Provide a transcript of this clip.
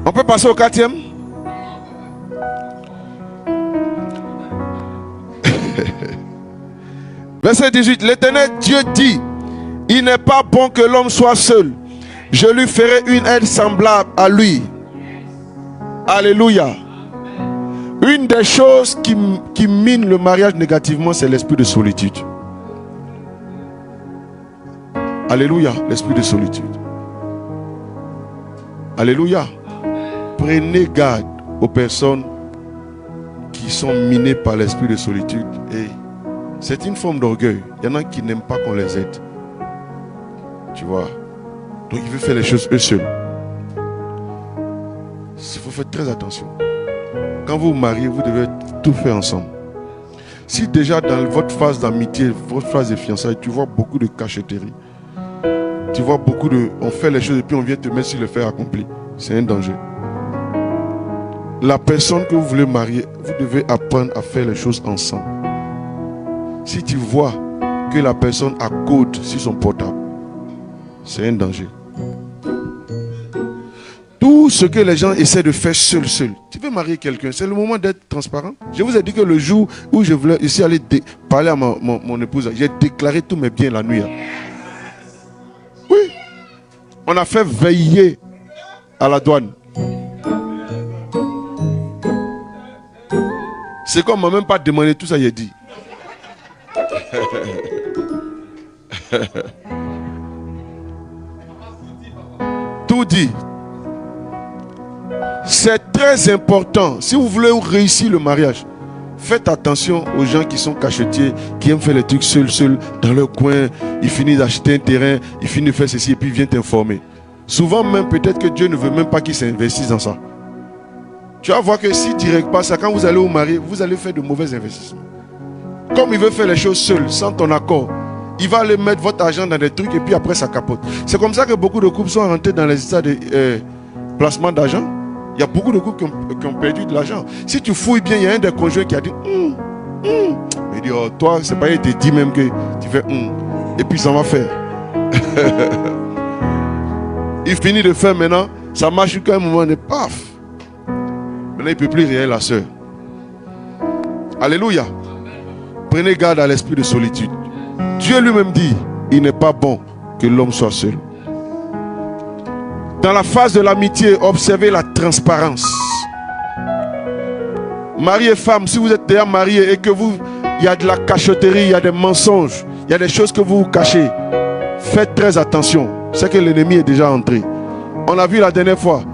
On peut passer au 4e. Verset 18. L'Éternel Dieu dit, il n'est pas bon que l'homme soit seul. Je lui ferai une aide semblable à lui. Alléluia. Une des choses qui mine le mariage négativement, c'est l'esprit de solitude. Alléluia, l'esprit de solitude. Alléluia. Prenez garde aux personnes qui sont minées par l'esprit de solitude. Et c'est une forme d'orgueil. Il y en a qui n'aiment pas qu'on les aide. Tu vois. Donc il veut faire les choses eux seuls. Il faut faire très attention. Quand vous vous mariez, vous devez tout faire ensemble. Si déjà dans votre phase d'amitié, votre phase de fiançailles, tu vois beaucoup de cachotterie, tu vois beaucoup de... On fait les choses et puis on vient te mettre sur le fait accompli. C'est un danger. La personne que vous voulez marier, vous devez apprendre à faire les choses ensemble. Si tu vois que la personne a code sur son portable, c'est un danger. Tout ce que les gens essaient de faire seul. Tu veux marier quelqu'un, c'est le moment d'être transparent. Je vous ai dit que le jour où je voulais ici aller parler à mon épouse, j'ai déclaré tous mes biens la nuit. Oui. On a fait veiller à la douane. C'est qu'on m'a même pas demandé tout ça, j'ai dit. Tout dit. C'est très important. Si vous voulez réussir le mariage, faites attention aux gens qui sont cachetiers, qui aiment faire les trucs seuls, dans leur coin. Ils finissent d'acheter un terrain, ils finissent de faire ceci et puis ils viennent t'informer. Souvent même, peut-être que Dieu ne veut même pas qu'ils s'investissent dans ça. Tu vas voir que si tu ne règles pas ça, quand vous allez vous marier, vous allez faire de mauvais investissements. Comme il veut faire les choses seul, sans ton accord, il va aller mettre votre argent dans des trucs et puis après ça capote. C'est comme ça que beaucoup de couples sont rentrés dans les histoires de placement d'argent. Il y a beaucoup de couples qui ont perdu de l'argent. Si tu fouilles bien, il y a un des conjoints qui a dit il dit, oh, toi, c'est pas, il te dit même que tu fais et puis ça va faire. Il finit de faire maintenant, ça marche jusqu'à un moment de paf. Maintenant, il ne peut plus réel la soeur. Alléluia. Prenez garde à l'esprit de solitude. Dieu lui-même dit, il n'est pas bon que l'homme soit seul. Dans la phase de l'amitié, observez la transparence. Mari et femme, si vous êtes déjà mariés et que il y a de la cachotterie, il y a des mensonges, il y a des choses que vous cachez, faites très attention. C'est que l'ennemi est déjà entré. On l'a vu la dernière fois.